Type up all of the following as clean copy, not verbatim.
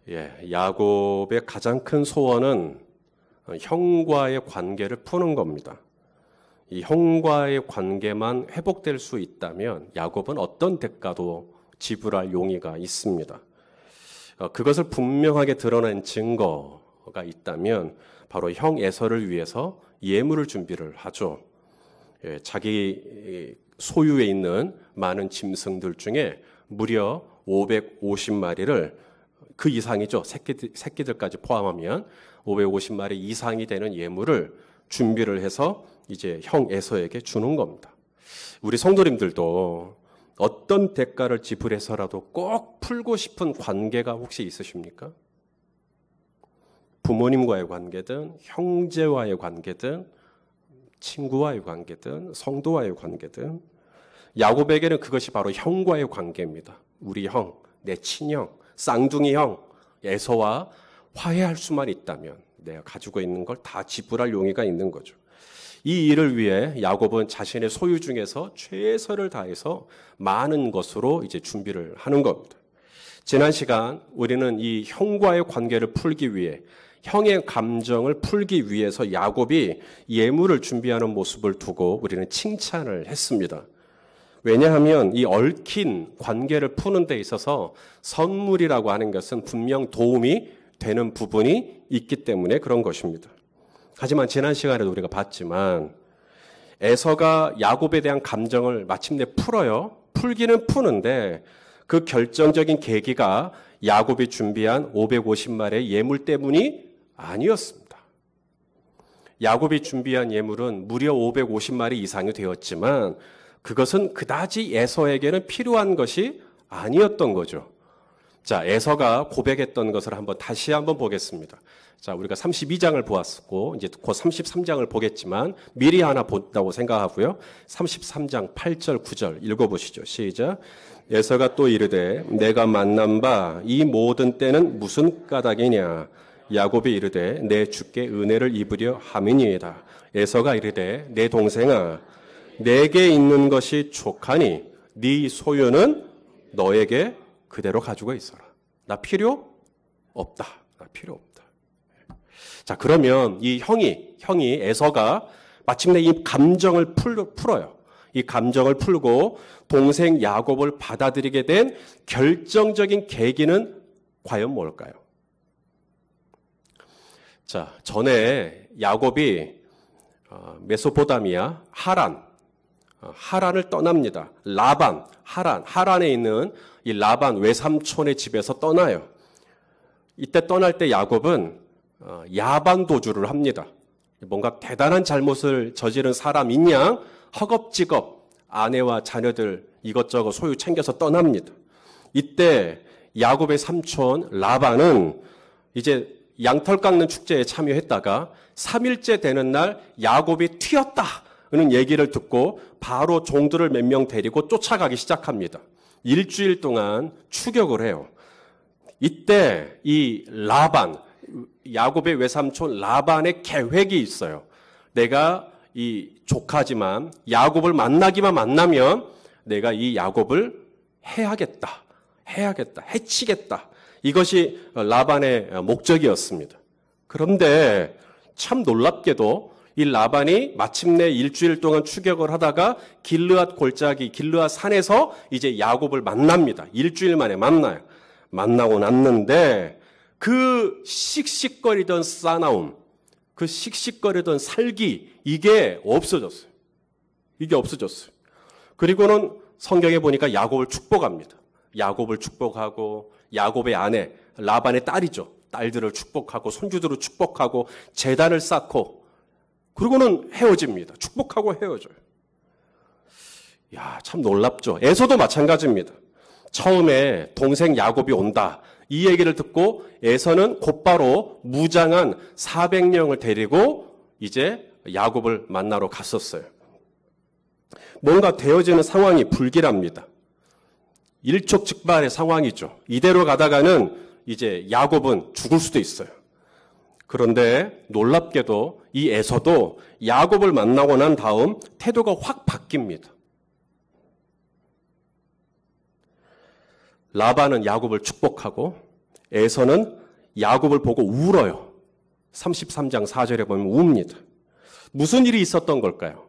야곱의 가장 큰 소원은 형과의 관계를 푸는 겁니다. 이 형과의 관계만 회복될 수 있다면 야곱은 어떤 대가도 지불할 용의가 있습니다. 그것을 분명하게 드러낸 증거가 있다면 바로 형 에서를 위해서 예물을 준비를 하죠. 자기 소유에 있는 많은 짐승들 중에 무려 550마리를 그 이상이죠. 새끼들까지 포함하면 550마리 이상이 되는 예물을 준비를 해서 이제 형 에서에게 주는 겁니다. 우리 성도님들도 어떤 대가를 지불해서라도 꼭 풀고 싶은 관계가 혹시 있으십니까? 부모님과의 관계든 형제와의 관계든 친구와의 관계든 성도와의 관계든 야곱에게는 그것이 바로 형과의 관계입니다. 우리 형, 내 친형, 쌍둥이 형 에서와 화해할 수만 있다면 내가 가지고 있는 걸 다 지불할 용의가 있는 거죠. 이 일을 위해 야곱은 자신의 소유 중에서 최선을 다해서 많은 것으로 이제 준비를 하는 겁니다. 지난 시간 우리는 이 형과의 관계를 풀기 위해 형의 감정을 풀기 위해서 야곱이 예물을 준비하는 모습을 두고 우리는 칭찬을 했습니다. 왜냐하면 이 얽힌 관계를 푸는 데 있어서 선물이라고 하는 것은 분명 도움이 되는 부분이 있기 때문에 그런 것입니다. 하지만 지난 시간에도 우리가 봤지만 에서가 야곱에 대한 감정을 마침내 풀어요. 풀기는 푸는데 그 결정적인 계기가 야곱이 준비한 550마리의 예물 때문이 아니었습니다. 야곱이 준비한 예물은 무려 550마리 이상이 되었지만 그것은 그다지 에서에게는 필요한 것이 아니었던 거죠. 자, 에서가 고백했던 것을 다시 한번 보겠습니다. 자, 우리가 32장을 보았고 이제 곧 33장을 보겠지만 미리 하나 본다고 생각하고요. 33장 8절 9절 읽어보시죠. 시작. 에서가 또 이르되 내가 만난 바 이 모든 때는 무슨 까닭이냐. 야곱이 이르되 내 주께 은혜를 입으려 함이니이다. 에서가 이르되 내 동생아 내게 있는 것이 족하니 네 소유는 너에게 그대로 가지고 있어라. 나 필요 없다. 나 필요 없다. 자, 그러면 이 형이 에서가 마침내 이 감정을 풀어요. 이 감정을 풀고 동생 야곱을 받아들이게 된 결정적인 계기는 과연 뭘까요? 자, 전에 야곱이 메소포타미아 하란을 떠납니다. 하란에 있는 이 라반 외삼촌의 집에서 떠나요. 이때 떠날 때 야곱은 야반 도주를 합니다. 뭔가 대단한 잘못을 저지른 사람인 양 허겁지겁 아내와 자녀들 이것저것 소유 챙겨서 떠납니다. 이때 야곱의 삼촌 라반은 이제 양털 깎는 축제에 참여했다가 3일째 되는 날 야곱이 튀었다는 얘기를 듣고 바로 종들을 몇 명 데리고 쫓아가기 시작합니다. 일주일 동안 추격을 해요. 이때 이 야곱의 외삼촌 라반의 계획이 있어요. 내가 이 조카지만 야곱을 만나면 내가 이 야곱을 해치겠다. 이것이 라반의 목적이었습니다. 그런데 참 놀랍게도 이 라반이 마침내 일주일 동안 추격을 하다가 길르앗 산에서 이제 야곱을 만납니다. 일주일 만에 만나요. 만나고 났는데 그 씩씩거리던 싸나움, 그 씩씩거리던 살기 이게 없어졌어요. 그리고는 성경에 보니까 야곱을 축복합니다. 야곱을 축복하고 야곱의 아내 라반의 딸이죠. 딸들을 축복하고 손주들을 축복하고 제단을 쌓고 그리고는 헤어집니다. 축복하고 헤어져요. 야, 참 놀랍죠. 에서도 마찬가지입니다. 처음에 동생 야곱이 온다. 이 얘기를 듣고 에서는 곧바로 무장한 400명을 데리고 이제 야곱을 만나러 갔었어요. 뭔가 되어지는 상황이 불길합니다. 일촉즉발의 상황이죠. 이대로 가다가는 이제 야곱은 죽을 수도 있어요. 그런데 놀랍게도 이 에서도 야곱을 만나고 난 다음 태도가 확 바뀝니다. 라반은 야곱을 축복하고 에서는 야곱을 보고 울어요. 33장 4절에 보면 웁니다. 무슨 일이 있었던 걸까요?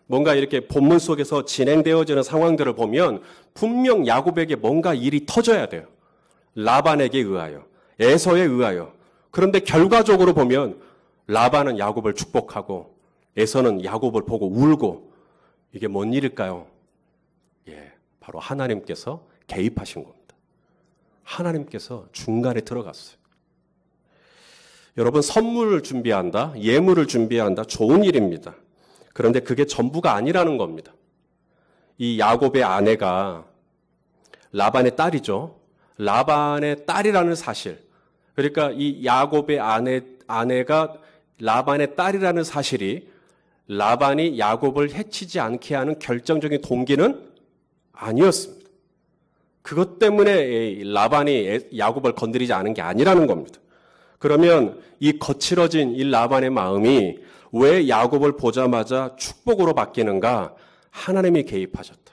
뭔가 이렇게 본문 속에서 진행되어지는 상황들을 보면 분명 야곱에게 뭔가 일이 터져야 돼요. 라반에게 의하여, 에서에 의하여. 그런데 결과적으로 보면 라반은 야곱을 축복하고 에서는 야곱을 보고 울고, 이게 뭔 일일까요? 바로 하나님께서 개입하신 겁니다. 하나님께서 중간에 들어갔어요. 여러분, 선물을 준비한다, 예물을 준비한다, 좋은 일입니다. 그런데 그게 전부가 아니라는 겁니다. 이 야곱의 아내가 라반의 딸이죠. 라반의 딸이라는 사실. 그러니까 이 야곱의 아내가 라반의 딸이라는 사실이 라반이 야곱을 해치지 않게 하는 결정적인 동기는 아니었습니다. 그것 때문에 라반이 야곱을 건드리지 않은 게 아니라는 겁니다. 그러면 이 거칠어진 이 라반의 마음이 왜 야곱을 보자마자 축복으로 바뀌는가? 하나님이 개입하셨다.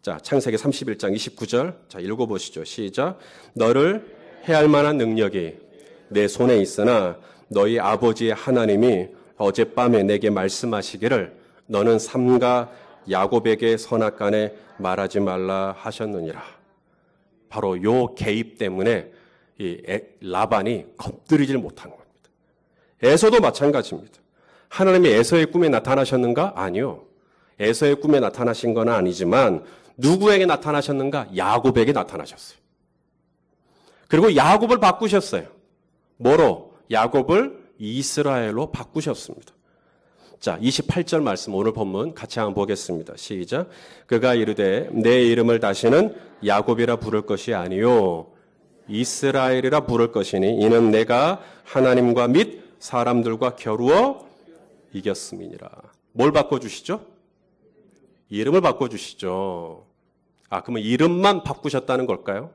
자, 창세기 31장 29절. 자, 읽어보시죠. 시작. 너를 해할 만한 능력이 내 손에 있으나 너희 아버지의 하나님이 어젯밤에 내게 말씀하시기를 너는 삼가 야곱에게 선악간에 말하지 말라 하셨느니라. 바로 요 개입 때문에 이 라반이 건드리질 못한 겁니다. 에서도 마찬가지입니다. 하나님이 에서의 꿈에 나타나셨는가? 아니요. 에서의 꿈에 나타나신 건 아니지만 누구에게 나타나셨는가? 야곱에게 나타나셨어요. 그리고 야곱을 바꾸셨어요. 뭐로? 야곱을 이스라엘로 바꾸셨습니다. 자, 28절 말씀 오늘 본문 같이 한번 보겠습니다. 시작. 그가 이르되 내 이름을 다시는 야곱이라 부를 것이 아니요 이스라엘이라 부를 것이니 이는 내가 하나님과 및 사람들과 겨루어 이겼음이니라. 뭘 바꿔주시죠? 이름을 바꿔주시죠. 그러면 이름만 바꾸셨다는 걸까요?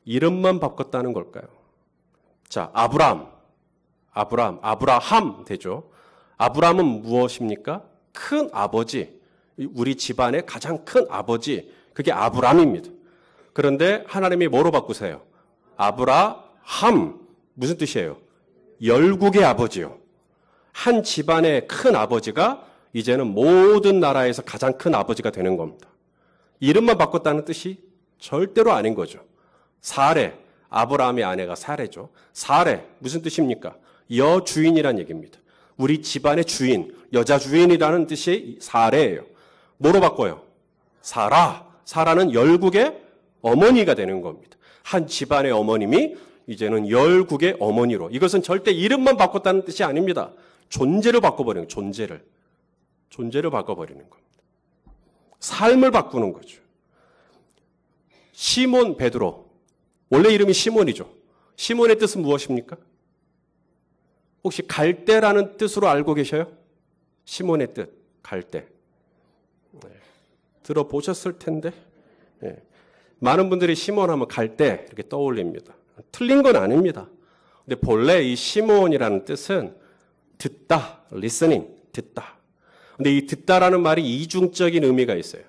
이름만 바꿨다는 걸까요? 자, 아브라함 되죠. 아브라함은 무엇입니까? 큰 아버지, 우리 집안의 가장 큰 아버지, 그게 아브람입니다. 그런데 하나님이 뭐로 바꾸세요? 아브라함, 무슨 뜻이에요? 열국의 아버지요. 한 집안의 큰 아버지가 이제는 모든 나라에서 가장 큰 아버지가 되는 겁니다. 이름만 바꿨다는 뜻이 절대로 아닌 거죠. 사레, 아브라함의 아내가 사레죠. 사레, 무슨 뜻입니까? 여주인이란 얘기입니다. 우리 집안의 주인, 여자 주인이라는 뜻이 사레예요. 뭐로 바꿔요? 사라는 열국의 어머니가 되는 겁니다. 한 집안의 어머님이 이제는 열국의 어머니로. 이것은 절대 이름만 바꿨다는 뜻이 아닙니다. 존재를 바꿔버리는 거예요. 존재를 바꿔버리는 겁니다. 삶을 바꾸는 거죠. 시몬 베드로, 원래 이름이 시몬이죠. 시몬의 뜻은 무엇입니까? 혹시 갈대라는 뜻으로 알고 계셔요? 시몬의 뜻, 갈대. 들어보셨을 텐데. 많은 분들이 시몬 하면 갈대 이렇게 떠올립니다. 틀린 건 아닙니다. 근데 본래 이 시몬이라는 뜻은 듣다, listening, 듣다. 근데 이 듣다라는 말이 이중적인 의미가 있어요.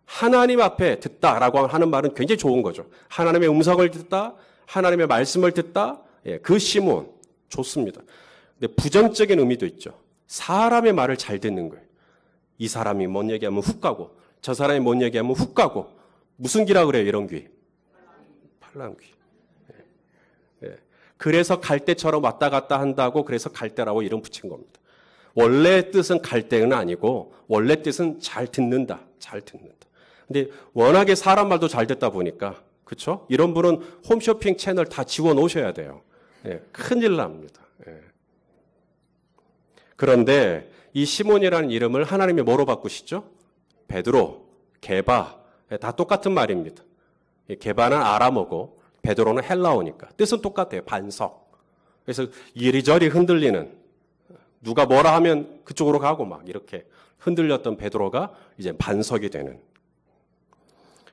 하나님 앞에 듣다라고 하는 말은 굉장히 좋은 거죠. 하나님의 음성을 듣다, 하나님의 말씀을 듣다, 그 시몬 좋습니다. 근데 부정적인 의미도 있죠. 사람의 말을 잘 듣는 거예요. 이 사람이 뭔 얘기하면 훅 가고, 저 사람이 뭔 얘기하면 훅 가고. 무슨 귀라 그래요, 이런 귀? 팔랑귀. 그래서 갈대처럼 왔다 갔다 한다고 그래서 갈대라고 이름 붙인 겁니다. 원래 뜻은 갈대는 아니고 원래 뜻은 잘 듣는다. 잘 듣는다. 근데 워낙에 사람 말도 잘 듣다 보니까 그렇죠? 이런 분은 홈쇼핑 채널 다 지워 놓으셔야 돼요. 큰일 납니다. 그런데 이 시몬이라는 이름을 하나님이 뭐로 바꾸시죠? 베드로, 게바 다 똑같은 말입니다. 게바는 아람어고 베드로는 헬라어니까 뜻은 똑같아요. 반석. 그래서 이리저리 흔들리는 누가 뭐라 하면 그쪽으로 가고 막 이렇게 흔들렸던 베드로가 이제 반석이 되는.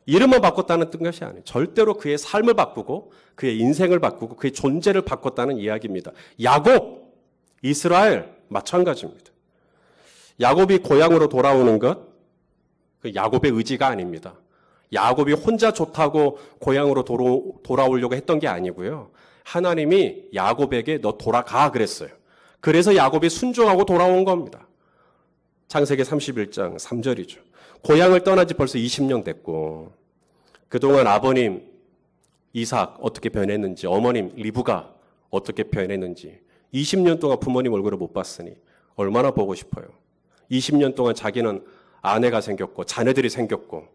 이름을 바꿨다는 뜻이 아니에요. 절대로 그의 삶을 바꾸고 그의 인생을 바꾸고 그의 존재를 바꿨다는 이야기입니다. 야곱, 이스라엘 마찬가지입니다. 야곱이 고향으로 돌아오는 것, 그 야곱의 의지가 아닙니다. 야곱이 혼자 좋다고 고향으로 돌아오려고 했던 게 아니고요. 하나님이 야곱에게 너 돌아가 그랬어요. 그래서 야곱이 순종하고 돌아온 겁니다. 창세기 31장 3절이죠. 고향을 떠난 지 벌써 20년 됐고 그동안 아버님 이삭 어떻게 변했는지, 어머님 리브가 어떻게 변했는지 20년 동안 부모님 얼굴을 못 봤으니 얼마나 보고 싶어요. 20년 동안 자기는 아내가 생겼고 자녀들이 생겼고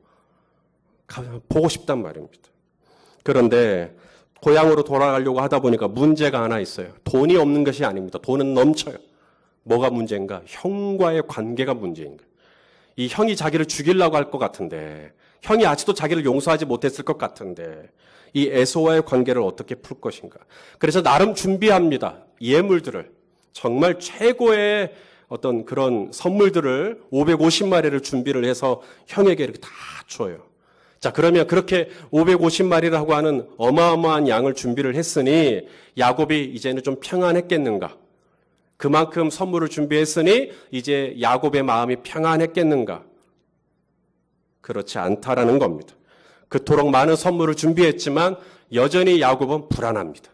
보고 싶단 말입니다. 그런데 고향으로 돌아가려고 하다 보니까 문제가 하나 있어요. 돈이 없는 것이 아닙니다. 돈은 넘쳐요. 뭐가 문제인가? 형과의 관계가 문제인 거예요. 이 형이 자기를 죽이려고 할 것 같은데, 형이 아직도 자기를 용서하지 못했을 것 같은데, 이 에서와의 관계를 어떻게 풀 것인가? 그래서 나름 준비합니다. 예물들을. 정말 최고의 어떤 그런 선물들을 550마리를 준비를 해서 형에게 이렇게 다 줘요. 자, 그러면 그렇게 550마리라고 하는 어마어마한 양을 준비를 했으니 야곱이 이제는 좀 평안했겠는가? 그만큼 선물을 준비했으니 이제 야곱의 마음이 평안했겠는가? 그렇지 않다라는 겁니다. 그토록 많은 선물을 준비했지만 여전히 야곱은 불안합니다.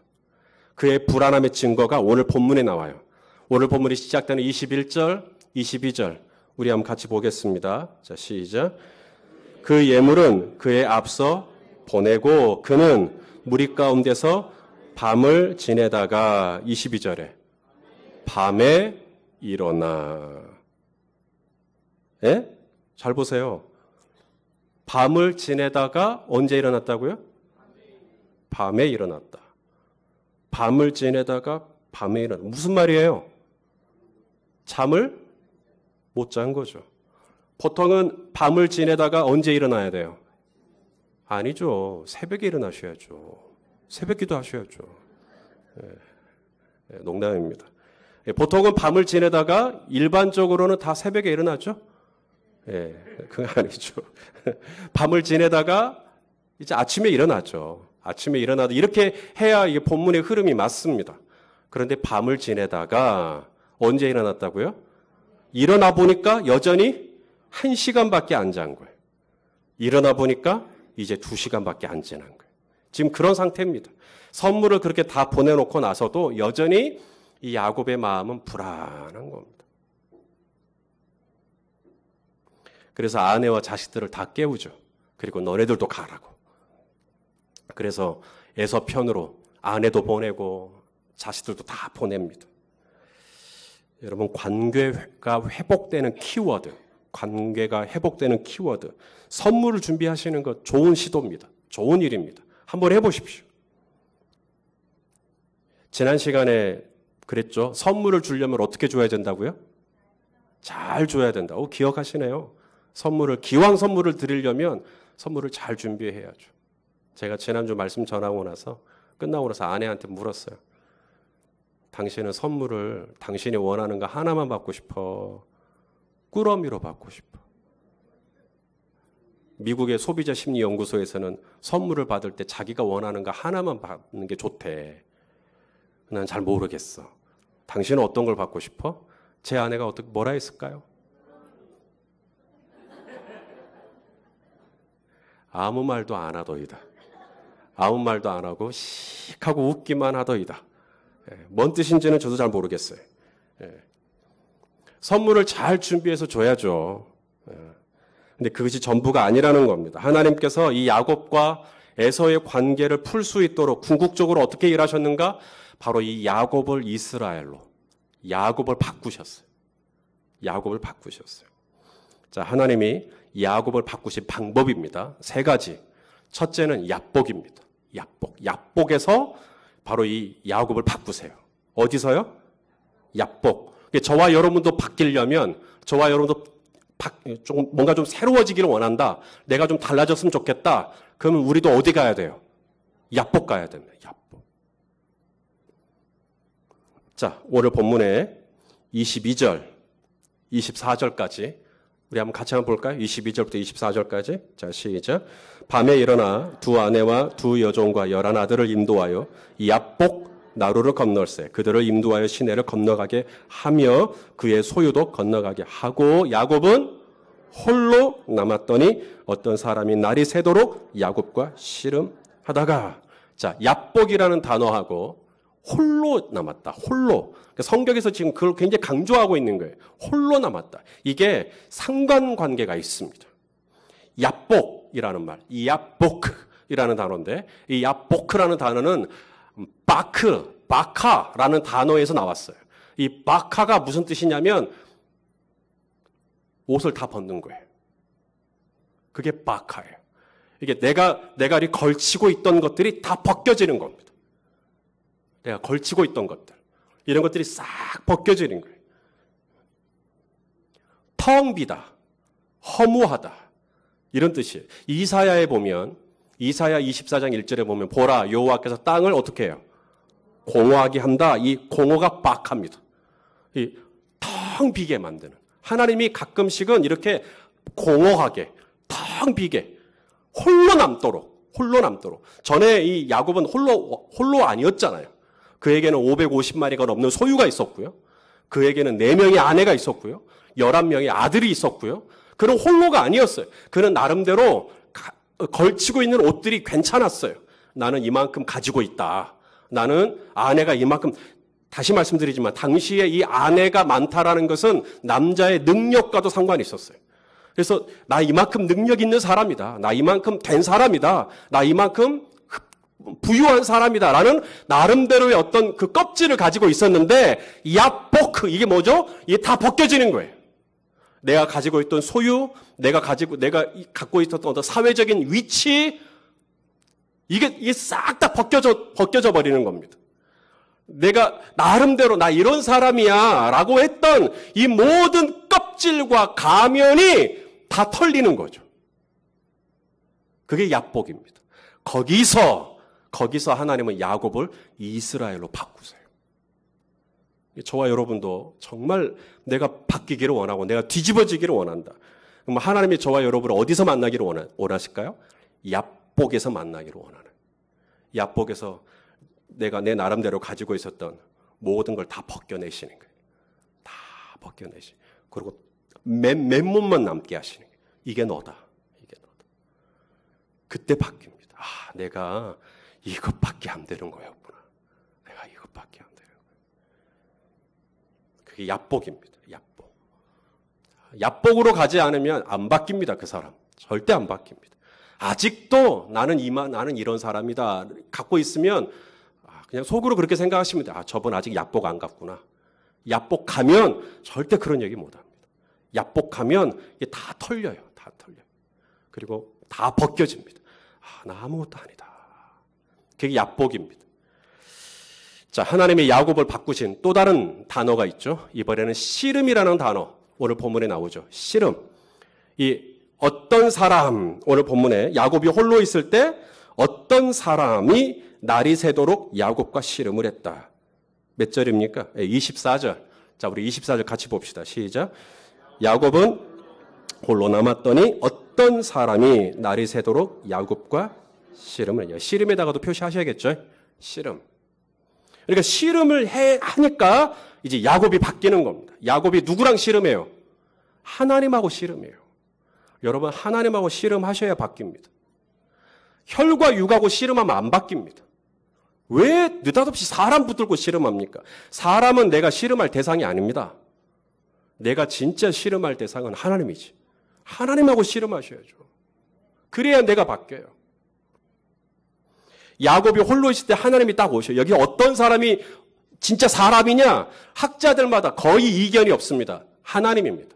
그의 불안함의 증거가 오늘 본문에 나와요. 오늘 본문이 시작되는 21절, 22절 우리 한번 같이 보겠습니다. 자, 시작. 그 예물은 그의 앞서 보내고 그는 무리 가운데서 밤을 지내다가 22절에 밤에 일어나. 예? 잘 보세요. 밤을 지내다가 언제 일어났다고요? 밤에 일어났다. 밤을 지내다가 밤에 일어났다. 무슨 말이에요? 잠을 못 잔 거죠. 보통은 밤을 지내다가 언제 일어나야 돼요? 아니죠. 새벽에 일어나셔야죠. 새벽 기도 하셔야죠. 농담입니다. 보통은 밤을 지내다가 일반적으로는 다 새벽에 일어나죠? 예, 그건 아니죠. 밤을 지내다가 이제 아침에 일어나죠. 아침에 일어나도 이렇게 해야 이게 본문의 흐름이 맞습니다. 그런데 밤을 지내다가 언제 일어났다고요? 일어나 보니까 여전히 1시간밖에 안 잔 거예요. 일어나 보니까 이제 2시간밖에 안 지난 거예요. 지금 그런 상태입니다. 선물을 그렇게 다 보내놓고 나서도 여전히 이 야곱의 마음은 불안한 겁니다. 그래서 아내와 자식들을 다 깨우죠. 그리고 너네들도 가라고. 그래서 에서 편으로 아내도 보내고 자식들도 다 보냅니다. 여러분, 관계가 회복되는 키워드, 관계가 회복되는 키워드, 선물을 준비하시는 것 좋은 시도입니다. 좋은 일입니다. 한번 해보십시오. 지난 시간에 그랬죠. 선물을 주려면 어떻게 줘야 된다고요? 잘 줘야 된다고 기억하시네요. 기왕 선물을 드리려면 선물을 잘 준비해야죠. 제가 지난주 말씀 전하고 나서 끝나고 나서 아내한테 물었어요. 당신은 선물을 당신이 원하는 거 하나만 받고 싶어? 꾸러미로 받고 싶어? 미국의 소비자 심리 연구소에서는 선물을 받을 때 자기가 원하는 거 하나만 받는 게 좋대. 난 잘 모르겠어. 당신은 어떤 걸 받고 싶어? 제 아내가 뭐라 했을까요? 아무 말도 안 하더이다. 아무 말도 안 하고 씩 하고 웃기만 하더이다. 뭔 뜻인지는 저도 잘 모르겠어요. 선물을 잘 준비해서 줘야죠. 근데 그것이 전부가 아니라는 겁니다. 하나님께서 이 야곱과 에서의 관계를 풀 수 있도록 궁극적으로 어떻게 일하셨는가? 바로 이 야곱을 이스라엘로, 야곱을 바꾸셨어요. 야곱을 바꾸셨어요. 자, 하나님이 야곱을 바꾸신 방법입니다. 3가지. 첫째는 야복입니다. 야복. 야복에서 바로 이 야곱을 바꾸세요. 어디서요? 야복. 저와 여러분도 바뀌려면, 저와 여러분도 뭔가 좀 새로워지기를 원한다. 내가 좀 달라졌으면 좋겠다. 그러면 우리도 어디 가야 돼요? 야복 가야 됩니다. 야복. 자, 오늘 본문에 22절, 24절까지 우리 한번 같이 한번 볼까요? 22절부터 24절까지. 자, 시작. 밤에 일어나 두 아내와 두 여종과 11아들을 인도하여 이 야복 나루를 건널세. 그들을 인도하여 시내를 건너가게 하며 그의 소유도 건너가게 하고 야곱은 홀로 남았더니 어떤 사람이 날이 새도록 야곱과 씨름하다가, 자, 야복이라는 단어하고 홀로 남았다. 홀로. 성경에서 지금 그걸 굉장히 강조하고 있는 거예요. 홀로 남았다. 이게 상관관계가 있습니다. 야복이라는 말, 이 야복이라는 단어인데, 이 야복이라는 단어는 바카라는 단어에서 나왔어요. 이 바카가 무슨 뜻이냐면 옷을 다 벗는 거예요. 그게 바카예요. 이게 내가 이 걸치고 있던 것들이 다 벗겨지는 겁니다. 내가 걸치고 있던 것들, 이런 것들이 싹 벗겨지는 거예요. 텅 비다, 허무하다, 이런 뜻이에요. 이사야에 보면, 이사야 24장 1절에 보면, 보라 여호와께서 땅을 어떻게 해요? 공허하게 한다. 이 공허가 빡합니다. 이 텅 비게 만드는. 하나님이 가끔씩은 이렇게 공허하게, 텅 비게, 홀로 남도록. 전에 이 야곱은 홀로 아니었잖아요. 그에게는 550마리가 넘는 소유가 있었고요. 그에게는 4명의 아내가 있었고요. 11명의 아들이 있었고요. 그는 홀로가 아니었어요. 그는 나름대로 걸치고 있는 옷들이 괜찮았어요. 나는 이만큼 가지고 있다. 나는 아내가 이만큼, 다시 말씀드리지만 당시에 이 아내가 많다라는 것은 남자의 능력과도 상관이 있었어요. 그래서 나 이만큼 능력 있는 사람이다. 나 이만큼 된 사람이다. 나 이만큼 부유한 사람이다. 라는 나름대로의 어떤 그 껍질을 가지고 있었는데, 야복, 이게 뭐죠? 이게 다 벗겨지는 거예요. 내가 가지고 있던 소유, 내가 갖고 있었던 어떤 사회적인 위치, 이게 싹 다 벗겨져 버리는 겁니다. 내가 나름대로 나 이런 사람이야 라고 했던 이 모든 껍질과 가면이 다 털리는 거죠. 그게 야복입니다. 거기서 하나님은 야곱을 이스라엘로 바꾸세요. 저와 여러분도 정말 내가 바뀌기를 원하고 내가 뒤집어지기를 원한다. 그럼 하나님이 저와 여러분을 어디서 만나기를 원하실까요? 야복에서 만나기를 원하는. 야복에서 내가 내 나름대로 가지고 있었던 모든 걸 다 벗겨내시는 거예요. 다 벗겨내시. 그리고 맨몸만 남게 하시는 거예요. 이게 너다. 그때 바뀝니다. 아, 내가 이것밖에 안 되는 거였구나. 내가 이것밖에 안 되는 거야. 그게 야복입니다. 야복. 야복으로 가지 않으면 안 바뀝니다. 그 사람. 절대 안 바뀝니다. 아직도 나는 이런 사람이다. 갖고 있으면 그냥 속으로 그렇게 생각하시면 돼요. 아, 저분 아직 야복 안 갔구나. 야복 가면 절대 그런 얘기 못 합니다. 야복 가면 이게 다 털려요. 다 털려요. 그리고 다 벗겨집니다. 아, 나 아무것도 아니다. 그게 야복입니다. 자, 하나님의 야곱을 바꾸신 또 다른 단어가 있죠. 이번에는 씨름이라는 단어. 오늘 본문에 나오죠. 씨름. 이 어떤 사람, 오늘 본문에 야곱이 홀로 있을 때 어떤 사람이 날이 새도록 야곱과 씨름을 했다. 몇 절입니까? 24절. 자, 우리 24절 같이 봅시다. 시작. 야곱은 홀로 남았더니 어떤 사람이 날이 새도록 야곱과 씨름을 해요. 씨름에다가도 표시하셔야겠죠. 씨름. 그러니까 씨름을 하니까 이제 야곱이 바뀌는 겁니다. 야곱이 누구랑 씨름해요? 하나님하고 씨름해요. 여러분, 하나님하고 씨름하셔야 바뀝니다. 혈과 육하고 씨름하면 안 바뀝니다. 왜 느닷없이 사람 붙들고 씨름합니까? 사람은 내가 씨름할 대상이 아닙니다. 내가 진짜 씨름할 대상은 하나님이지. 하나님하고 씨름하셔야죠. 그래야 내가 바뀌어요. 야곱이 홀로 있을 때 하나님이 딱 오셔요. 여기 어떤 사람이 진짜 사람이냐? 학자들마다 거의 이견이 없습니다. 하나님입니다.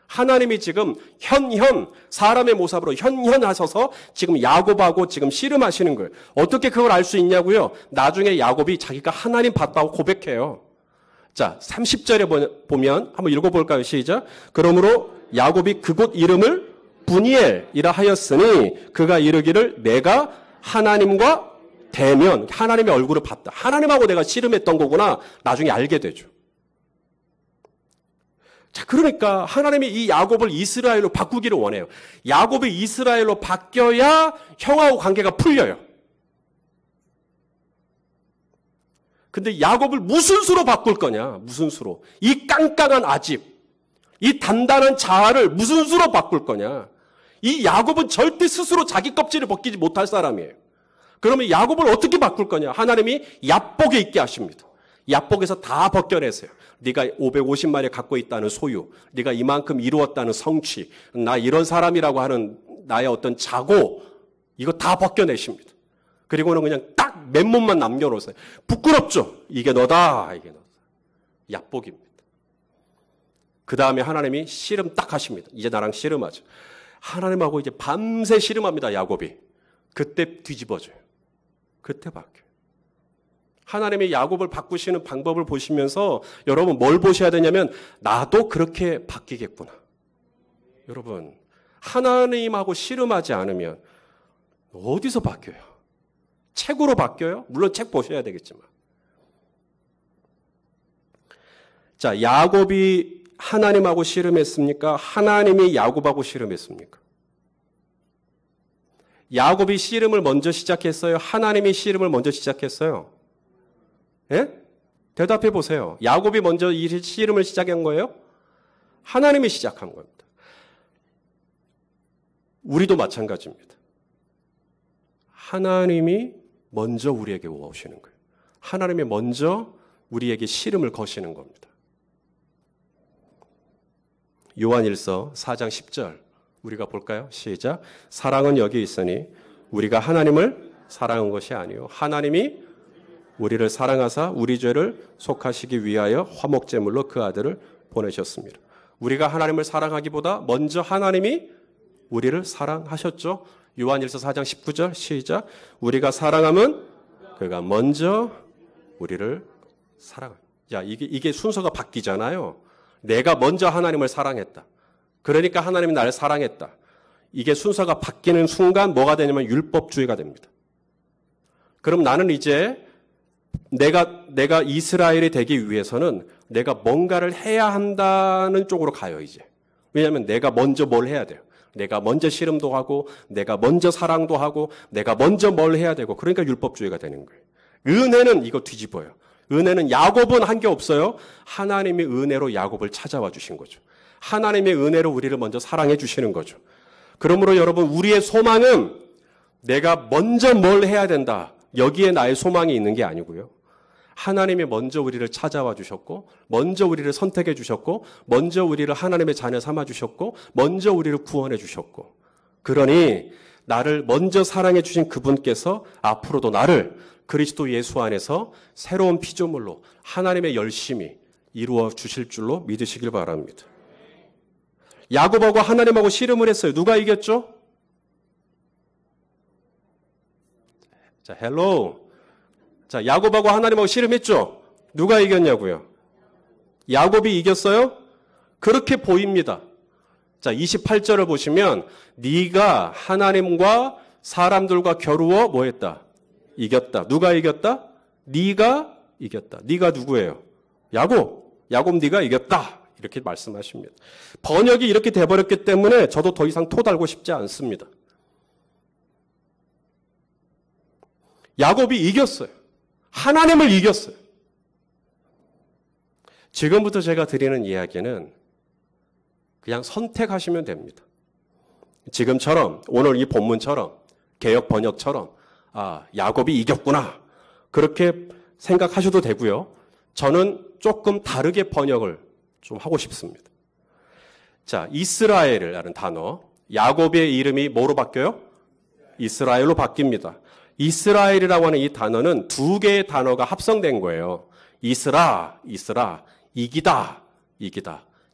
하나님이 지금 사람의 모습으로 현현하셔서 지금 야곱하고 지금 씨름하시는 거예요. 어떻게 그걸 알 수 있냐고요? 나중에 야곱이 자기가 하나님 봤다고 고백해요. 자, 30절에 보면 한번 읽어볼까요? 시작. 그러므로 야곱이 그곳 이름을 분이엘이라 하였으니 그가 이르기를 내가 하나님과 대면, 하나님의 얼굴을 봤다. 하나님하고 내가 씨름했던 거구나. 나중에 알게 되죠. 자, 그러니까 하나님이 이 야곱을 이스라엘로 바꾸기를 원해요. 야곱이 이스라엘로 바뀌어야 형하고 관계가 풀려요. 근데 야곱을 무슨 수로 바꿀 거냐? 무슨 수로? 이 깡깡한 아집, 이 단단한 자아를 무슨 수로 바꿀 거냐? 이 야곱은 절대 스스로 자기 껍질을 벗기지 못할 사람이에요. 그러면 야곱을 어떻게 바꿀 거냐? 하나님이 얍복에 있게 하십니다. 얍복에서 다 벗겨내세요. 네가 550마리 갖고 있다는 소유, 네가 이만큼 이루었다는 성취, 나 이런 사람이라고 하는 나의 어떤 자고, 이거 다 벗겨내십니다. 그리고는 그냥 딱 맨몸만 남겨놓으세요. 부끄럽죠? 이게 너다. 이게 너다. 얍복입니다. 그 다음에 하나님이 씨름 딱 하십니다. 이제 나랑 씨름하죠. 하나님하고 이제 밤새 씨름합니다. 야곱이. 그때 뒤집어져요. 그때 바뀌어요. 하나님이 야곱을 바꾸시는 방법을 보시면서 여러분 뭘 보셔야 되냐면 나도 그렇게 바뀌겠구나. 여러분 하나님하고 씨름하지 않으면 어디서 바뀌어요? 책으로 바뀌어요? 물론 책 보셔야 되겠지만. 자, 야곱이 하나님하고 씨름했습니까? 하나님이 야곱하고 씨름했습니까? 야곱이 씨름을 먼저 시작했어요? 하나님이 씨름을 먼저 시작했어요? 예? 대답해 보세요. 야곱이 먼저 이 씨름을 시작한 거예요? 하나님이 시작한 겁니다. 우리도 마찬가지입니다. 하나님이 먼저 우리에게 오시는 거예요. 하나님이 먼저 우리에게 씨름을 거시는 겁니다. 요한일서 4장 10절 우리가 볼까요? 시작. 사랑은 여기 있으니 우리가 하나님을 사랑한 것이 아니요 하나님이 우리를 사랑하사 우리 죄를 속하시기 위하여 화목제물로 그 아들을 보내셨습니다. 우리가 하나님을 사랑하기보다 먼저 하나님이 우리를 사랑하셨죠. 요한일서 4장 19절 시작. 우리가 사랑하면 그가 먼저 우리를 사랑합니다. 자, 이게 순서가 바뀌잖아요. 내가 먼저 하나님을 사랑했다. 그러니까 하나님이 나를 사랑했다. 이게 순서가 바뀌는 순간 뭐가 되냐면 율법주의가 됩니다. 그럼 나는 이제 내가 이스라엘이 되기 위해서는 내가 뭔가를 해야 한다는 쪽으로 가요, 이제. 왜냐하면 내가 먼저 뭘 해야 돼요. 내가 먼저 씨름도 하고, 내가 먼저 사랑도 하고, 내가 먼저 뭘 해야 되고, 그러니까 율법주의가 되는 거예요. 은혜는 이거 뒤집어요. 은혜는 야곱은 한 게 없어요. 하나님이 은혜로 야곱을 찾아와 주신 거죠. 하나님의 은혜로 우리를 먼저 사랑해 주시는 거죠. 그러므로 여러분, 우리의 소망은 내가 먼저 뭘 해야 된다. 여기에 나의 소망이 있는 게 아니고요. 하나님이 먼저 우리를 찾아와 주셨고, 먼저 우리를 선택해 주셨고, 먼저 우리를 하나님의 자녀 삼아 주셨고, 먼저 우리를 구원해 주셨고, 그러니 나를 먼저 사랑해 주신 그분께서 앞으로도 나를 그리스도 예수 안에서 새로운 피조물로 하나님의 열심히 이루어 주실 줄로 믿으시길 바랍니다. 야곱하고 하나님하고 씨름을 했어요. 누가 이겼죠? 자, 헬로. 자, 야곱하고 하나님하고 씨름했죠? 누가 이겼냐고요? 야곱이 이겼어요? 그렇게 보입니다. 자, 28절을 보시면 네가 하나님과 사람들과 겨루어 뭐 했다? 이겼다. 누가 이겼다? 네가 이겼다. 네가 누구예요? 야곱. 야곱 네가 이겼다. 이렇게 말씀하십니다. 번역이 이렇게 돼버렸기 때문에 저도 더 이상 토 달고 싶지 않습니다. 야곱이 이겼어요. 하나님을 이겼어요. 지금부터 제가 드리는 이야기는 그냥 선택하시면 됩니다. 지금처럼 오늘 이 본문처럼 개역 번역처럼 야곱이 이겼구나 그렇게 생각하셔도 되고요. 저는 조금 다르게 번역을 좀 하고 싶습니다. 자, 이스라엘이라는 단어, 야곱의 이름이 뭐로 바뀌어요? 이스라엘로 바뀝니다. 이스라엘이라고 하는 이 단어는 두 개의 단어가 합성된 거예요. 이스라, 이기다,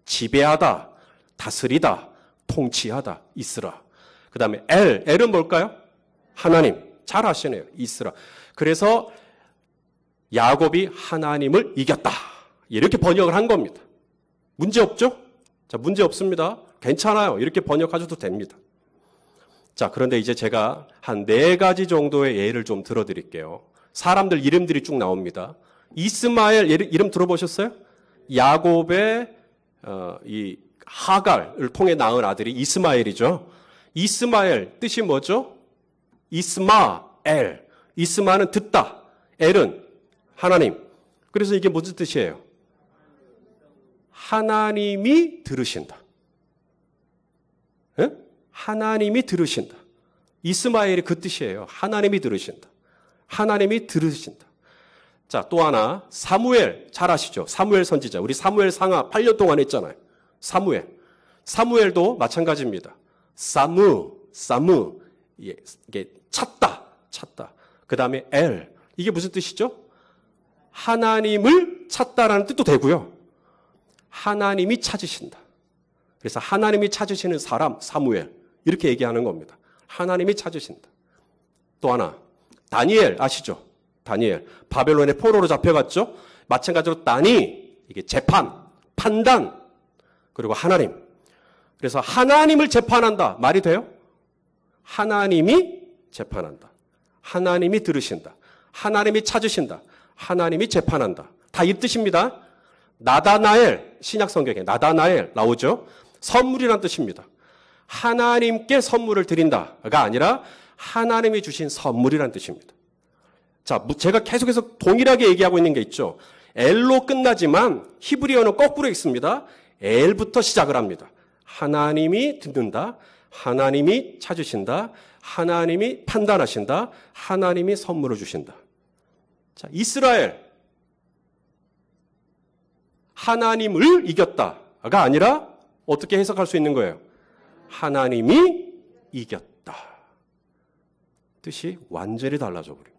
지배하다, 다스리다, 통치하다, 이스라. 그 다음에 엘은 뭘까요? 하나님. 잘 아시네요. 이스라. 그래서 야곱이 하나님을 이겼다. 이렇게 번역을 한 겁니다. 문제 없죠? 자, 문제 없습니다. 괜찮아요. 이렇게 번역하셔도 됩니다. 자, 그런데 이제 제가 한 4가지 정도의 예를 좀 들어드릴게요. 사람들 이름들이 쭉 나옵니다. 이스마엘 이름 들어보셨어요? 야곱의 이 하갈을 통해 낳은 아들이 이스마엘이죠. 이스마엘 뜻이 뭐죠? 이스마엘. 이스마는 듣다. 엘은 하나님. 그래서 이게 무슨 뜻이에요? 하나님이 들으신다. 예? 하나님이 들으신다. 이스마엘이 그 뜻이에요. 하나님이 들으신다. 하나님이 들으신다. 자, 또 하나 사무엘 잘 아시죠? 사무엘 선지자. 우리 사무엘 상하 8년 동안 했잖아요. 사무엘도 마찬가지입니다. 사무 이게 찾다. 그 다음에 엘 이게 무슨 뜻이죠? 하나님을 찾다라는 뜻도 되고요. 하나님이 찾으신다. 그래서 하나님이 찾으시는 사람 사무엘 이렇게 얘기하는 겁니다. 하나님이 찾으신다. 또 하나 다니엘 아시죠? 다니엘 바벨론의 포로로 잡혀갔죠? 마찬가지로 이게 재판, 판단 그리고 하나님. 그래서 하나님을 재판한다. 말이 돼요? 하나님이 재판한다. 하나님이 들으신다. 하나님이 찾으신다. 하나님이 재판한다. 다 이 뜻입니다. 나다나엘, 신약성경에 나다나엘 나오죠? 선물이란 뜻입니다. 하나님께 선물을 드린다가 아니라 하나님이 주신 선물이란 뜻입니다. 자, 제가 계속해서 동일하게 얘기하고 있는 게 있죠. 엘로 끝나지만 히브리어는 거꾸로 있습니다. 엘부터 시작을 합니다. 하나님이 듣는다. 하나님이 찾으신다. 하나님이 판단하신다. 하나님이 선물을 주신다. 자, 이스라엘. 하나님을 이겼다가 아니라 어떻게 해석할 수 있는 거예요? 하나님이 이겼다. 뜻이 완전히 달라져 버립니다.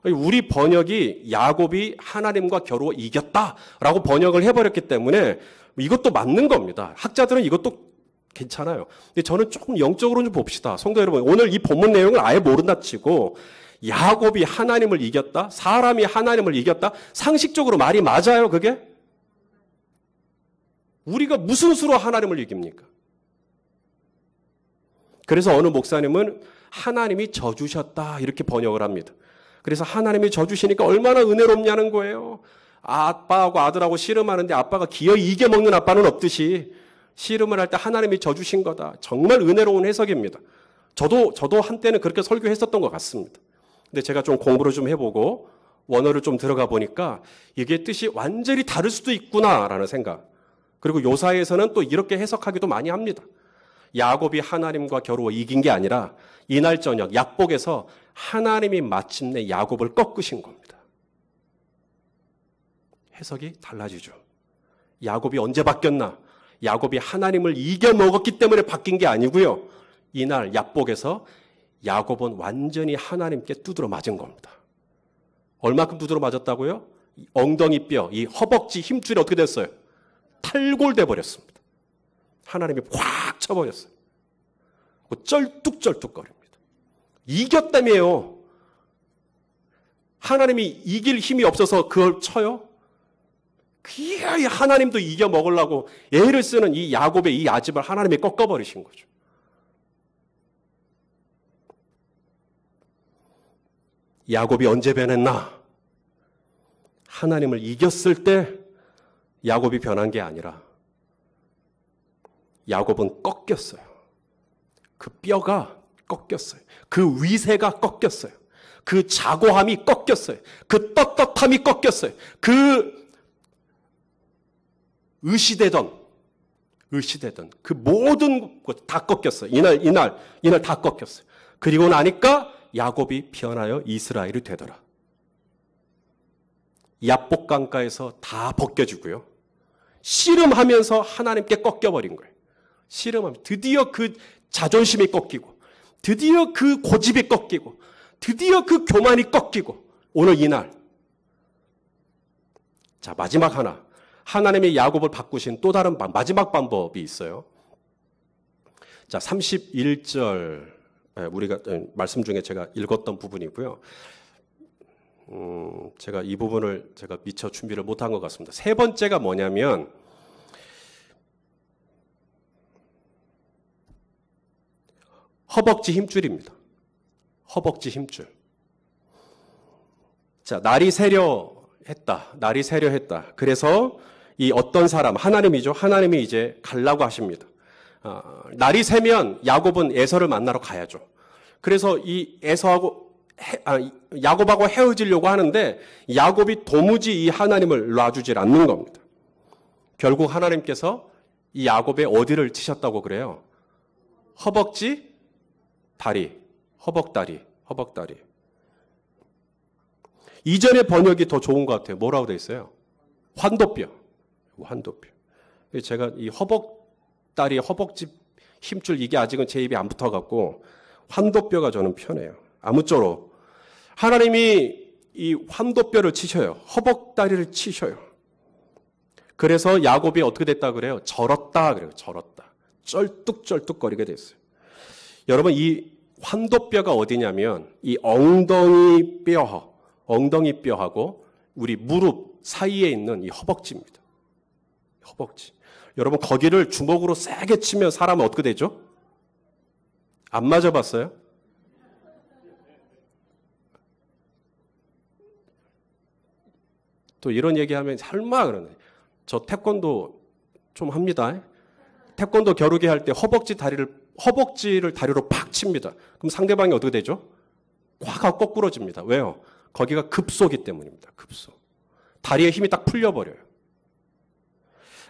우리 번역이 야곱이 하나님과 겨루어 이겼다라고 번역을 해버렸기 때문에 이것도 맞는 겁니다. 학자들은 이것도 괜찮아요. 근데 저는 조금 영적으로 좀 봅시다. 성도 여러분, 오늘 이 본문 내용을 아예 모른다 치고 야곱이 하나님을 이겼다? 사람이 하나님을 이겼다? 상식적으로 말이 맞아요, 그게? 우리가 무슨 수로 하나님을 이깁니까? 그래서 어느 목사님은 하나님이 져주셨다 이렇게 번역을 합니다. 그래서 하나님이 져주시니까 얼마나 은혜롭냐는 거예요. 아빠하고 아들하고 씨름하는데 아빠가 기어 이겨먹는 아빠는 없듯이 씨름을 할 때 하나님이 져주신 거다. 정말 은혜로운 해석입니다. 저도 한때는 그렇게 설교했었던 것 같습니다. 근데 제가 좀 공부를 좀 해보고 원어를 좀 들어가 보니까 이게 뜻이 완전히 다를 수도 있구나라는 생각. 그리고 요사에서는 또 이렇게 해석하기도 많이 합니다. 야곱이 하나님과 겨루어 이긴 게 아니라 이날 저녁 약복에서 하나님이 마침내 야곱을 꺾으신 겁니다. 해석이 달라지죠. 야곱이 언제 바뀌었나? 야곱이 하나님을 이겨먹었기 때문에 바뀐 게 아니고요. 이날 약복에서 야곱은 완전히 하나님께 두드러 맞은 겁니다. 얼마큼 두드러 맞았다고요? 엉덩이 뼈, 이 허벅지 힘줄이 어떻게 됐어요? 탈골돼 버렸습니다. 하나님이 확 쳐버렸어요. 쩔뚝쩔뚝거립니다. 이겼다며요. 하나님이 이길 힘이 없어서 그걸 쳐요? 귀하이 하나님도 이겨먹으려고 애를 쓰는 이 야곱의 이 아집을 하나님이 꺾어버리신 거죠. 야곱이 언제 변했나? 하나님을 이겼을 때 야곱이 변한 게 아니라 야곱은 꺾였어요. 그 뼈가 꺾였어요. 그 위세가 꺾였어요. 그 자고함이 꺾였어요. 그 떳떳함이 꺾였어요. 그 의시되던 그 모든 것 다 꺾였어요. 이날 다 꺾였어요. 그리고 나니까 야곱이 변하여 이스라엘이 되더라. 야복강가에서 다 벗겨주고요. 씨름하면서 하나님께 꺾여버린 거예요. 씨름하면 드디어 그 자존심이 꺾이고 드디어 그 고집이 꺾이고 드디어 그 교만이 꺾이고 오늘 이날. 자, 마지막 하나. 하나님이 야곱을 바꾸신 또 다른 마지막 방법이 있어요. 자, 31절 우리가 말씀 중에 제가 읽었던 부분이고요. 제가 이 부분을 제가 미처 준비를 못한 것 같습니다. 세 번째가 뭐냐면 허벅지 힘줄입니다. 허벅지 힘줄. 자, 날이 세려했다. 그래서 이 어떤 사람, 하나님이죠. 하나님이 이제 가려고 하십니다. 날이 새면 야곱은 에서를 만나러 가야죠. 그래서 이 야곱하고 헤어지려고 하는데 야곱이 도무지 이 하나님을 놔주질 않는 겁니다. 결국 하나님께서 이 야곱의 어디를 치셨다고 그래요? 허벅지, 다리, 허벅다리, 허벅다리. 이전의 번역이 더 좋은 것 같아요. 뭐라고 돼 있어요? 환도뼈. 환도뼈. 제가 이 허벅다리, 허벅지 힘줄 이게 아직은 제 입에 안 붙어갖고 환도뼈가 저는 편해요. 아무쪼록 하나님이 이 환도뼈를 치셔요. 허벅다리를 치셔요. 그래서 야곱이 어떻게 됐다 그래요? 절었다 그래요. 절었다. 쩔뚝쩔뚝거리게 됐어요. 여러분 이 환도뼈가 어디냐면 이 엉덩이 뼈하고 우리 무릎 사이에 있는 이 허벅지입니다. 허벅지. 여러분 거기를 주먹으로 세게 치면 사람은 어떻게 되죠? 안 맞아봤어요? 또 이런 얘기하면 설마 그러네. 저 태권도 좀 합니다. 태권도 겨루기 할 때 허벅지를 다리로 팍 칩니다. 그럼 상대방이 어떻게 되죠? 꽉 거꾸러집니다. 왜요? 거기가 급소기 때문입니다. 급소. 다리에 힘이 딱 풀려버려요.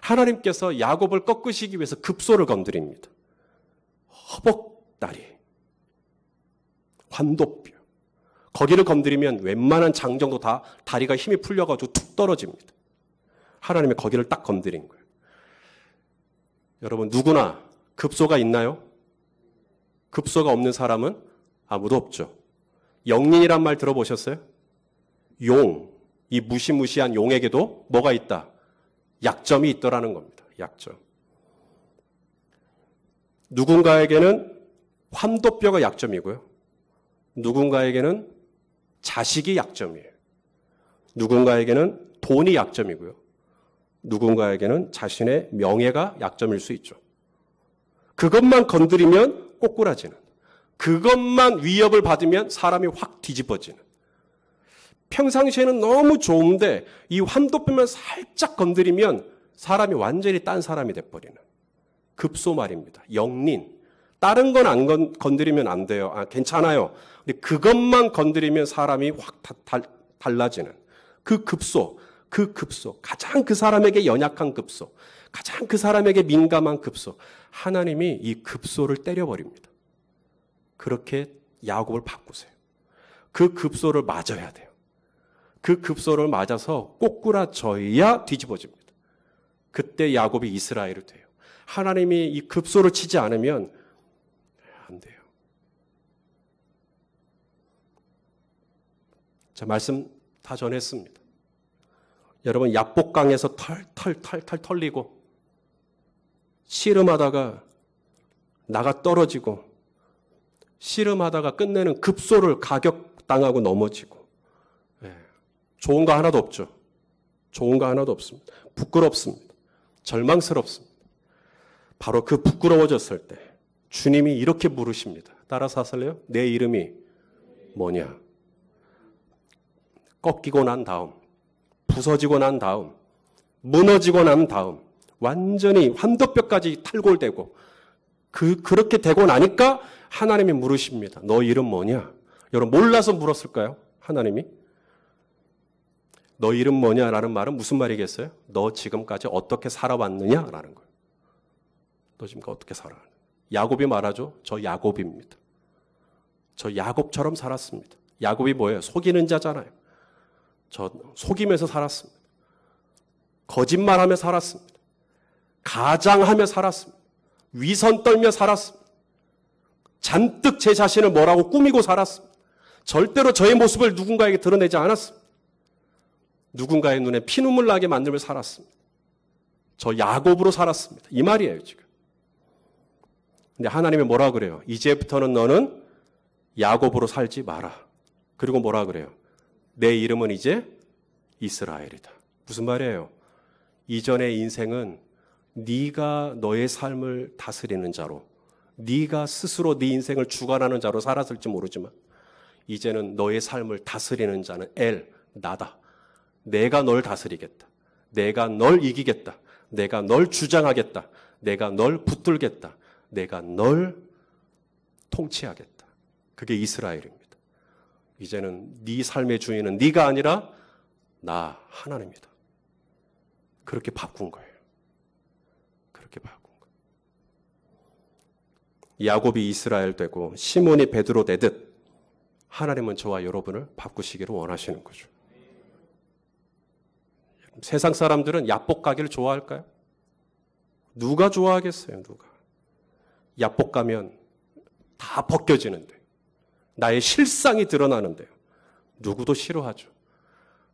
하나님께서 야곱을 꺾으시기 위해서 급소를 건드립니다. 허벅다리, 환도뼈. 거기를 건드리면 웬만한 장정도 다 다리가 힘이 풀려가지고 툭 떨어집니다. 하나님이 거기를 딱 건드린 거예요. 여러분 누구나 급소가 있나요? 급소가 없는 사람은 아무도 없죠. 영린이란 말 들어보셨어요? 용, 이 무시무시한 용에게도 뭐가 있다? 약점이 있더라는 겁니다. 약점. 누군가에게는 환도뼈가 약점이고요. 누군가에게는 자식이 약점이에요. 누군가에게는 돈이 약점이고요. 누군가에게는 자신의 명예가 약점일 수 있죠. 그것만 건드리면 꼬꾸라지는, 그것만 위협을 받으면 사람이 확 뒤집어지는, 평상시에는 너무 좋은데 이 환도뼈만 살짝 건드리면 사람이 완전히 딴 사람이 돼버리는 급소 말입니다. 영린. 다른 건 안 건드리면 안 돼요. 괜찮아요. 근데 그것만 건드리면 사람이 확 달라지는 그 급소, 가장 그 사람에게 연약한 급소, 가장 그 사람에게 민감한 급소. 하나님이 이 급소를 때려버립니다. 그렇게 야곱을 바꾸세요. 그 급소를 맞아야 돼요. 그 급소를 맞아서 꼬꾸라져야 뒤집어집니다. 그때 야곱이 이스라엘이 돼요. 하나님이 이 급소를 치지 않으면 안 돼요. 자, 말씀 다 전했습니다. 여러분 약복강에서 털 털리고 씨름하다가 나가 떨어지고 씨름하다가 끝내는 급소를 가격당하고 넘어지고, 좋은 거 하나도 없죠. 좋은 거 하나도 없습니다. 부끄럽습니다. 절망스럽습니다. 바로 그 부끄러워졌을 때 주님이 이렇게 물으십니다. 따라서 하실래요? 내 이름이 뭐냐? 꺾이고 난 다음, 부서지고 난 다음, 무너지고 난 다음, 완전히 환도뼈까지 탈골되고 그렇게 되고 나니까 하나님이 물으십니다. 너 이름 뭐냐? 여러분 몰라서 물었을까요? 하나님이? 너 이름 뭐냐라는 말은 무슨 말이겠어요? 너 지금까지 어떻게 살아왔느냐라는 거예요. 너 지금까지 어떻게 살아왔느냐. 야곱이 말하죠. 저 야곱입니다. 저 야곱처럼 살았습니다. 야곱이 뭐예요? 속이는 자잖아요. 저 속이면서 살았습니다. 거짓말하며 살았습니다. 가장하며 살았습니다. 위선 떨며 살았습니다. 잔뜩 제 자신을 뭐라고 꾸미고 살았습니다. 절대로 저의 모습을 누군가에게 드러내지 않았습니다. 누군가의 눈에 피눈물 나게 만들며 살았습니다. 저 야곱으로 살았습니다. 이 말이에요, 지금. 근데 하나님이 뭐라 그래요? 이제부터는 너는 야곱으로 살지 마라. 그리고 뭐라 그래요? 내 이름은 이제 이스라엘이다. 무슨 말이에요? 이전의 인생은 네가 너의 삶을 다스리는 자로, 네가 스스로 네 인생을 주관하는 자로 살았을지 모르지만 이제는 너의 삶을 다스리는 자는 나다. 내가 널 다스리겠다. 내가 널 이기겠다. 내가 널 주장하겠다. 내가 널 붙들겠다. 내가 널 통치하겠다. 그게 이스라엘입니다. 이제는 네 삶의 주인은 네가 아니라 나 하나님이다. 그렇게 바꾼 거예요. 그렇게 바꾼 거예요. 야곱이 이스라엘 되고 시몬이 베드로 되듯 하나님은 저와 여러분을 바꾸시기를 원하시는 거죠. 세상 사람들은 야복 가기를 좋아할까요? 누가 좋아하겠어요? 누가? 야복 가면 다 벗겨지는데, 나의 실상이 드러나는데요. 누구도 싫어하죠.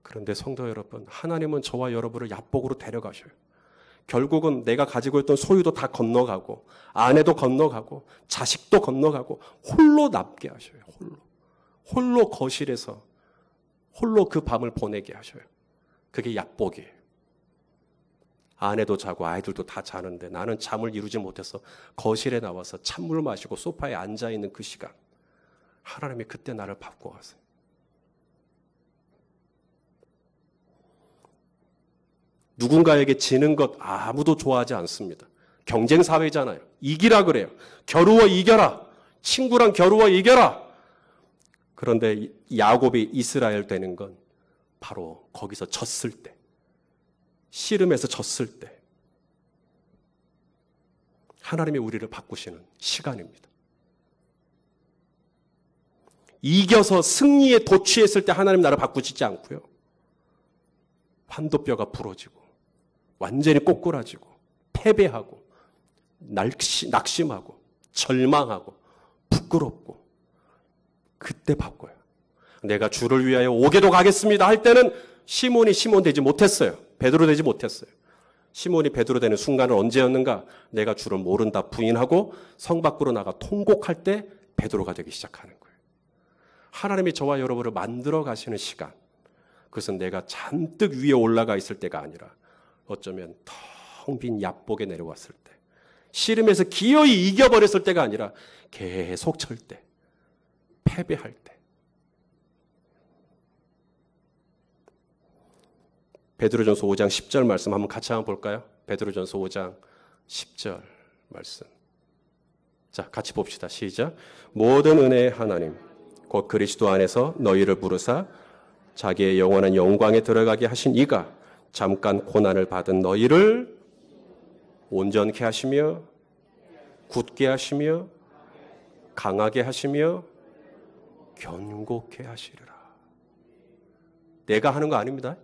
그런데 성도 여러분, 하나님은 저와 여러분을 야복으로 데려가셔요. 결국은 내가 가지고 있던 소유도 다 건너가고, 아내도 건너가고, 자식도 건너가고, 홀로 남게 하셔요. 홀로 거실에서 홀로 그 밤을 보내게 하셔요. 그게 야복이에요. 아내도 자고 아이들도 다 자는데 나는 잠을 이루지 못해서 거실에 나와서 찬물 마시고 소파에 앉아있는 그 시간, 하나님이 그때 나를 바꿔가세요. 누군가에게 지는 것 아무도 좋아하지 않습니다. 경쟁 사회잖아요. 이기라 그래요. 겨루어 이겨라. 친구랑 겨루어 이겨라. 그런데 야곱이 이스라엘 되는 건 바로 거기서 졌을 때, 씨름에서 졌을 때 하나님이 우리를 바꾸시는 시간입니다. 이겨서 승리에 도취했을 때 하나님 나를 바꾸시지 않고요. 환도뼈가 부러지고 완전히 꼬꾸라지고 패배하고 낙심하고 절망하고 부끄럽고 그때 바꿔요. 내가 주를 위하여 오게도 가겠습니다 할 때는 시몬이 시몬 되지 못했어요. 베드로 되지 못했어요. 시몬이 베드로 되는 순간은 언제였는가? 내가 주를 모른다 부인하고 성 밖으로 나가 통곡할 때 베드로가 되기 시작하는 거예요. 하나님이 저와 여러분을 만들어 가시는 시간, 그것은 내가 잔뜩 위에 올라가 있을 때가 아니라 어쩌면 텅 빈 야복에 내려왔을 때, 씨름에서 기어이 이겨버렸을 때가 아니라 계속 절 때, 패배할 때. 베드로전서 5장 10절 말씀 한번 같이 한번 볼까요? 베드로전서 5장 10절 말씀. 자, 같이 봅시다. 시작. 모든 은혜의 하나님 곧 그리스도 안에서 너희를 부르사 자기의 영원한 영광에 들어가게 하신 이가 잠깐 고난을 받은 너희를 온전케 하시며 굳게 하시며 강하게 하시며 견고케 하시리라. 내가 하는 거 아닙니다.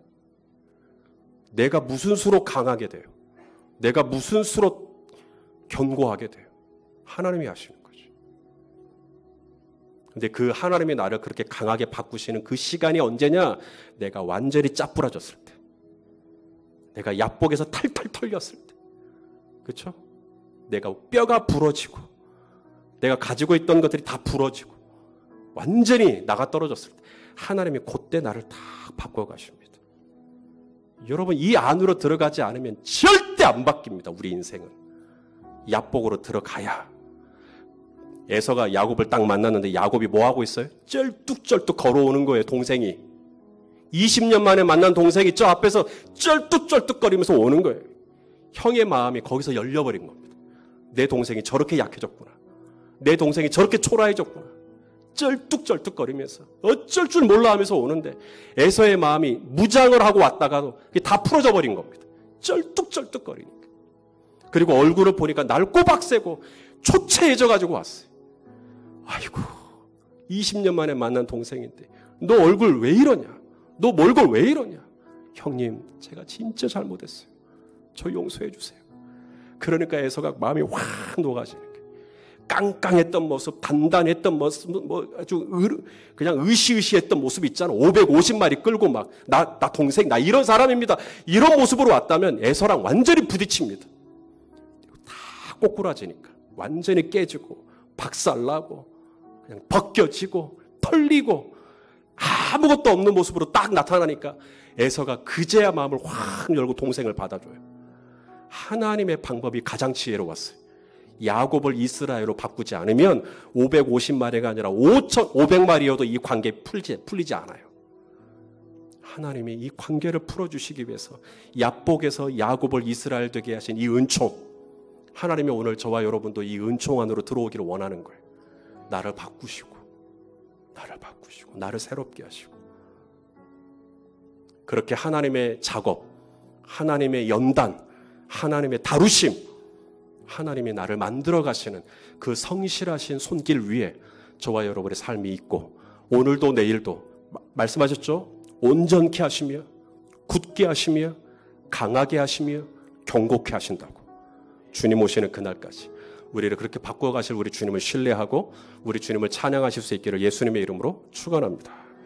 내가 무슨 수로 강하게 돼요? 내가 무슨 수로 견고하게 돼요? 하나님이 하시는 거죠. 근데 그 하나님이 나를 그렇게 강하게 바꾸시는 그 시간이 언제냐? 내가 완전히 짜부러졌을 때. 내가 야복에서 탈탈 털렸을 때. 그렇죠? 내가 뼈가 부러지고 내가 가지고 있던 것들이 다 부러지고 완전히 나가 떨어졌을 때 하나님이 그때 나를 다 바꿔 가십니다. 여러분, 이 안으로 들어가지 않으면 절대 안 바뀝니다. 우리 인생은. 야복으로 들어가야. 에서가 야곱을 딱 만났는데 야곱이 뭐 하고 있어요? 쩔뚝쩔뚝 걸어오는 거예요. 동생이. 20년 만에 만난 동생이 저 앞에서 쩔뚝쩔뚝거리면서 오는 거예요. 형의 마음이 거기서 열려버린 겁니다. 내 동생이 저렇게 약해졌구나. 내 동생이 저렇게 초라해졌구나. 쩔뚝쩔뚝거리면서 어쩔 줄 몰라 하면서 오는데 에서의 마음이 무장을 하고 왔다가도 다 풀어져 버린 겁니다. 쩔뚝쩔뚝거리니까. 그리고 얼굴을 보니까 날꼬박새고 초췌해져가지고 왔어요. 아이고, 20년 만에 만난 동생인데 너 얼굴 왜 이러냐? 너 몰골 왜 이러냐? 형님, 제가 진짜 잘못했어요. 저 용서해 주세요. 그러니까 에서가 마음이 확 녹아지는 거예요. 깡깡했던 모습, 단단했던 모습, 아주 그냥 으시으시했던 모습 있잖아. 550마리 끌고 막 나 동생, 나 이런 사람입니다. 이런 모습으로 왔다면 에서랑 완전히 부딪힙니다. 다 꼬꾸라지니까 완전히 깨지고 박살나고 그냥 벗겨지고 털리고 아무것도 없는 모습으로 딱 나타나니까 에서가 그제야 마음을 확 열고 동생을 받아줘요. 하나님의 방법이 가장 지혜로웠어요. 야곱을 이스라엘로 바꾸지 않으면 550마리가 아니라 5,500마리여도 이 관계 풀리지 않아요. 하나님이 이 관계를 풀어주시기 위해서 야복에서 야곱을 이스라엘 되게 하신 이 은총, 하나님이 오늘 저와 여러분도 이 은총 안으로 들어오기를 원하는 거예요. 나를 바꾸시고 나를 새롭게 하시고, 그렇게 하나님의 작업, 하나님의 연단, 하나님의 다루심, 하나님이 나를 만들어 가시는 그 성실하신 손길 위에 저와 여러분의 삶이 있고, 오늘도 내일도 말씀하셨죠? 온전케 하시며 굳게 하시며 강하게 하시며 경고케 하신다고. 주님 오시는 그날까지 우리를 그렇게 바꿔 가실 우리 주님을 신뢰하고 우리 주님을 찬양하실 수 있기를 예수님의 이름으로 축원합니다.